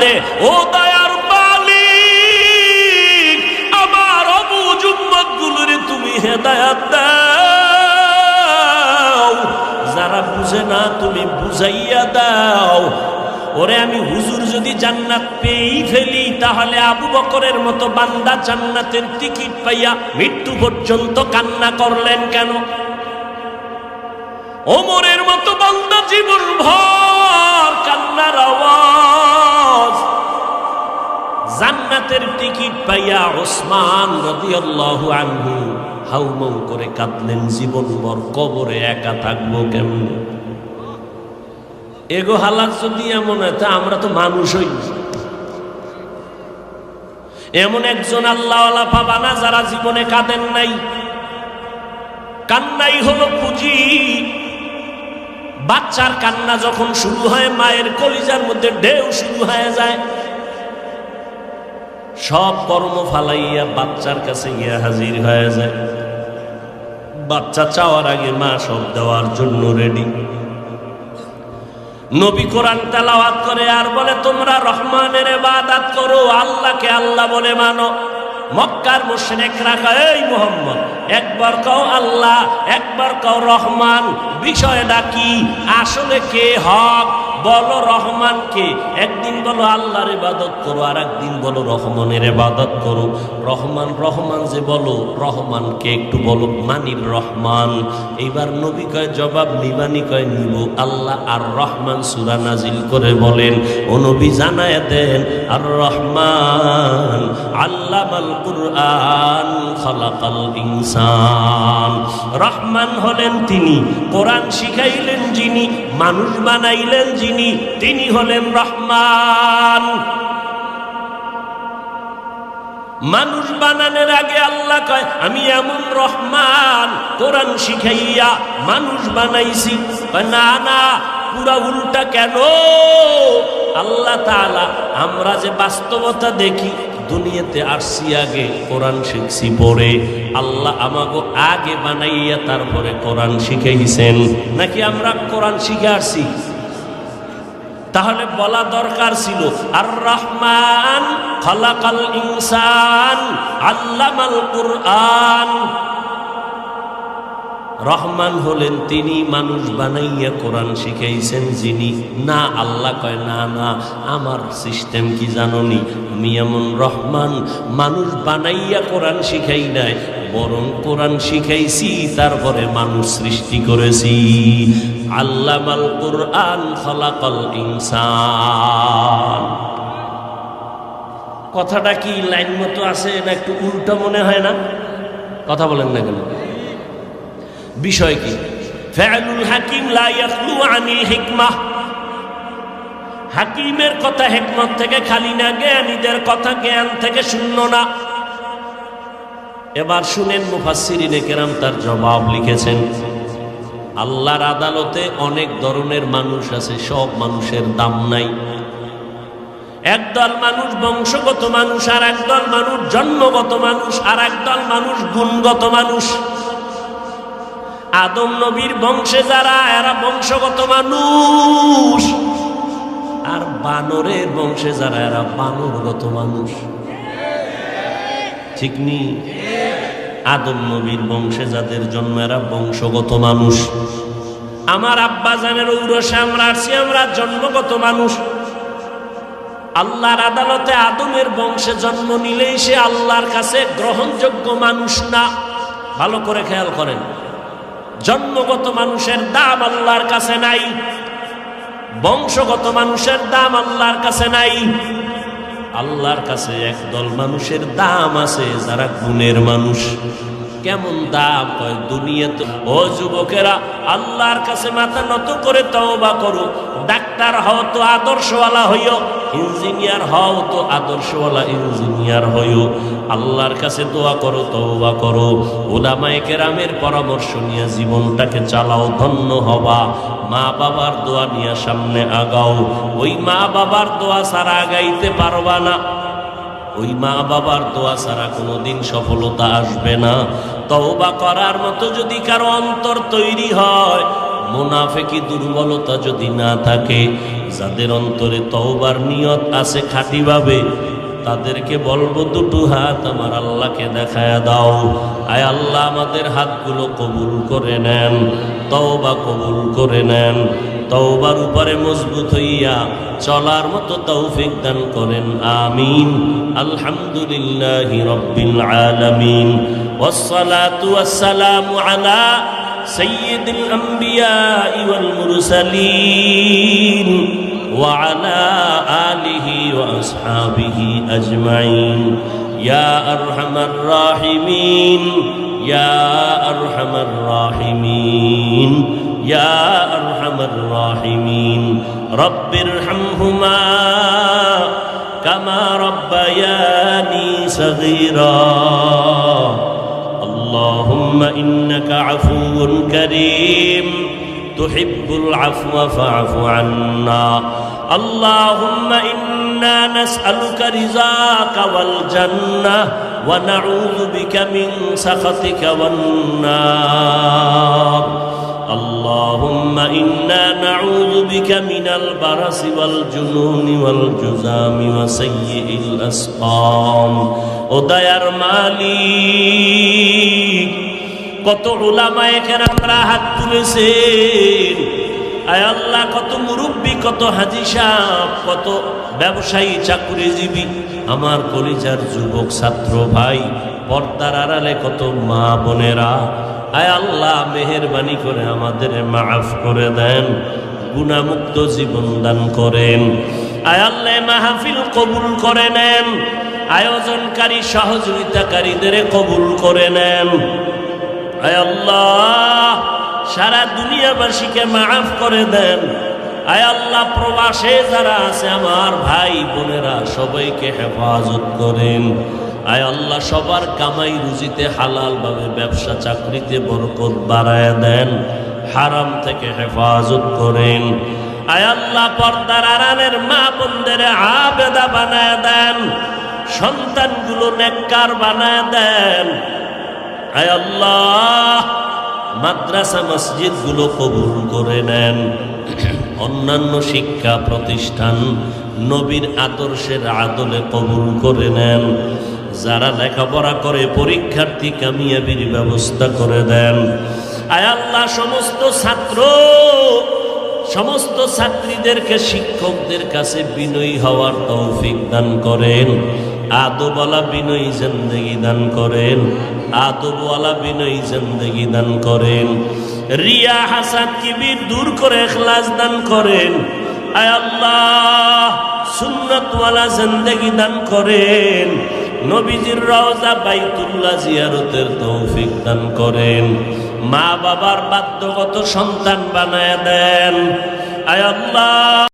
দে। ও দয়ার মালিক, আমার অবুঝ উম্মতগুলোরে তুমি হেদায়েত দাও, যারা বুঝে না তুমি বুঝাইয়া দাও। ওরে আমি হুজুর যদি জান্নাত পেয়েই ফেলি, তাহলে আবু বকরের মতো বান্দা জান্নাতের টিকিট পাইয়া মৃত্যু পর্যন্ত কান্না করলেন কেন? ওমরের মতো বান্দা জীবন ভর কান্নার আওয়াজ, জান্নাতের টিকিট পাইয়া ওসমান রাদিয়াল্লাহু আনহু হাউমাউ করে কাঁদলেন, জীবনভর কবরে একা থাকবো কেমনে? এগো হালাত যদি এমন হয়, তা আমরা তো মানুষ হই। এমন একজন আল্লাহওয়ালা পাবা না যারা জীবনে কাঁদেন নাই। কান্নাই হলো পুঁজি। বাচ্চার কান্না যখন শুরু হয়, মায়ের কলিজার মধ্যে ঢেউ শুরু হয়ে যায়। সব কর্ম ফালাইয়া বাচ্চার কাছে গিয়া হাজির হয়ে যায়। বাচ্চা চাওয়ার আগে মা সব দেওয়ার জন্য রেডি। নবী কোরআন তেলাওয়াত করে আর বলে, তোমরা রহমানের ইবাদত করো, আল্লাহকে আল্লাহ বলে মানো। মক্কার মুশরিকরা কয়, এই মুহাম্মদ, একবার কও আল্লাহ, একবার কও রহমান, বিষয়টা কি? আসলে কে হক বলো, রহমান কে? একদিন বলো আল্লাহর ইবাদত করো, আর একদিন বলো রহমানের ইবাদত করো। রহমান রহমান যে বলো, রহমানকে একটু বলো, মানির রহমান। এইবার নবী কয় জবাব নিবানি? কয় নিব। আল্লাহ আর রহমান সূরা নাজিল করে বলেন, ও নবী জানায় দেন, আর রহমান আল্লামাল কুরআন খালাকাল ইনসান। রহমান হলেন তিনি, কোরআন শিখাইলেন যিনি, মানুষ বানাইলেন যিনি, তিনি হলেন রহমান। মানুষ বানানোর আগে আল্লাহ কয়, আমি এমন রহমান, কোরআন শিখাইয়া মানুষ বানাইছি। না না, পুরা উল্টা। কেন? আল্লাহ তাআলা, আমরা যে বাস্তবতা দেখি, দুনিয়াতে আসছি আগে, কোরআন শিখছি পরে। আল্লাহ আমাকে আগে বানাইয়া তারপরে কোরআন শিখাইছেন, নাকি আমরা কোরআন শিখে আসছি? তাহলে বলা দরকার ছিল, আর রহমান খালাকাল ইনসান আল্লামাল কুরআন। রহমান হলেন তিনি, মানুষ বানাইয়া কোরআন শিখাইছেন যিনি। না, আল্লাহ কয় না না, আমার সিস্টেম কি জানোনি? আমি এমন রহমান, মানুষ বানাইয়া কোরআন শিখাই নাই, বরং কোরআন শিখাইছি তারপরে মানুষ সৃষ্টি করেছি। আল্লামাল কুরআন খালাকাল ইনসান। কথাটা কি লাইন মতো আছে না একটু উল্টো মনে হয় না? কথা বলেন না কেন? বিষয় কি? ফাআলুল হাকিম লা ইয়াখলু আনিল হিকমাহ। হাকিমের কথা হিকমত থেকে খালি না, জ্ঞানীদের কথা জ্ঞান থেকে শূন্য না। এবার শুনেন, মুফাসসিরিনে কেরাম তার জবাব লিখেছেন। আল্লাহর আদালতে অনেক ধরনের মানুষ আছে, সব মানুষের দাম নাই। একদল মানুষ বংশগত মানুষ, আর একদল মানুষ জন্মগত মানুষ, আর একদল মানুষ গুণগত মানুষ। আদম নবীর বংশে যারা, এরা বংশগত মানুষ, আর বানরের বংশে যারা, এরা বানরগত মানুষ। ঠিক নি? আদম নবীর বংশে যাদের জন্ম, এরা বংশগত মানুষ। আমার আব্বা জানের ঔরসে আমরা আসছি, আমরা জন্মগত মানুষ। আল্লাহর আদালতে আদমের বংশে জন্ম নিলেই সে আল্লাহর কাছে গ্রহণযোগ্য মানুষ না। ভালো করে খেয়াল করেন, জন্মগত মানুষের দাম আল্লাহর কাছে নাই, বংশগত মানুষের দাম আল্লাহর কাছে নাই। আল্লাহর কাছে একদল মানুষের দাম আছে, যারা গুণের মানুষ। কেমন দাম? কয় দুনিয়াতে। ও যুবকেরা, আল্লাহর কাছে মাথা নত করে তওবা করো। ডাক্তার হও তো আদর্শওয়ালা হইও, ইঞ্জিনিয়ার হও তো আদর্শওয়ালা ইঞ্জিনিয়ার হইও। আল্লাহর কাছে দোয়া করো, তওবা করো, উলামায়ে কেরামের পরামর্শ নিয়ে জীবনটাকে চালাও, ধন্য হবা। মা বাবার দোয়া নিয়ে সামনে আগাও। ওই মা বাবার দোয়া ছাড়া আগাইতে পারবা না। ওই মা বাবার দোয়া ছাড়া কোনোদিন সফলতা আসবে না। তওবা করার মতো যদি কারো অন্তর তৈরি হয়, মুনাফিকি দুর্বলতা যদি না থাকে, যাদের অন্তরে তওবার নিয়ত আছে খাঁটিভাবে, তাদেরকে বলবো দুটো হাত আমার আল্লাহকে দেখায়া দাও। আয় আল্লাহ, আমাদের হাতগুলো কবুল করে নেন, তওবা কবুল করে নেন, তওবার উপরে মজবুত হইয়া চলার মতো তৌফিক দান করেন, আমিন। আলহামদুলিল্লাহি রাব্বিল আলামিন, ওয়াসসালাতু ওয়াসসালামু আলা সাইয়্যিদিল আমবিয়াই ওয়াল মুরসালিন ওয়া আলা আলিহি ওয়া আসহাবিহি আজমাইন। ইয়া আরহামার রাহিমিন, ইয়া আরহামার রাহিমিন, ইয়া আরহামার রাহিমিন। রব্বিরহামহুমা কামা রব্বায়ানি সগীরা। আল্লাহুম্মা ইন্নাকা আফুউন কারীম তুহিব্বুল আফওয়া ফা'ফু আন্না। আল্লাহুম্মা ইন্না নাসআলুকা রিযাকা ওয়াল জান্নাহ ওয়া নাউযু বিকা মিন সাখাতিকা ওয়ান নার। اللهم إنا نعوذ بك من البرص والجنون والجذام وسيء الأسقام। ও দয়ার মালিক, কত উলামায়ে কেরামরা হাত তুলেছেন। আয় আল্লাহ, কত মুরব্বী, কত হাজী সাহেব, কত ব্যবসায়ী, চাকরিজীবী, আমার কলিজার যুবক ছাত্র ভাই, পর্দার আড়ালে কত মা বোনেরা, আয় আল্লাহ মেহেরবানি করে আমাদের মাফ করে দেন, গুনাহমুক্ত জীবন দান করেন। আয় আল্লাহ মাহফিল কবুল করে নেন, আয়োজনকারী সহযোগিতাকারীদের কবুল করে নেন। আয় আল্লাহ সারা দুনিয়াবাসীকে মাফ করে দেন। আয় আল্লাহ প্রবাসে যারা আছে আমার ভাই বোনেরা সবাইকে হেফাজত করেন। আয় আল্লাহ সবার কামাই রুজিতে হালাল ভাবে ব্যবসা চাকরিতে বরকত বাড়ায় দেন, হারাম থেকে হেফাজত করেন। আয় আল্লাহ পর্দার আড়ালের মা বোনদের আবেদা বানায় দেন, সন্তানগুলো নেককার বানায় দেন। আয় আল্লাহ মাদ্রাসা মসজিদ গুলো কবুল করে নেন, অন্যান্য শিক্ষা প্রতিষ্ঠান নবীর আদর্শের আদলে কবুল করে নেন। যারা লেখাপড়া করে পরীক্ষার্থী কামিয়াবির ব্যবস্থা করে দেন। আয় আল্লাহ সমস্ত ছাত্রীদেরকে শিক্ষকদের কাছে বিনয়ী হওয়ার তৌফিক দান করেন, আদবওয়ালা বিনয়ী জিন্দেগি দান করেন, আদবওয়ালা বিনয়ী জিন্দেগি দান করেন। রিয়া হাসাদ কিবির দূর করে ইখলাস দান করেন। আয় আল্লাহ সুন্নতওয়ালা জিন্দেগি দান করেন, নবীজির রওজা বাইতুল্লাহ জিয়ারতের তৌফিক দান করেন। মা বাবার বাধ্যগত সন্তান বানায় দেন। আয় আল্লাহ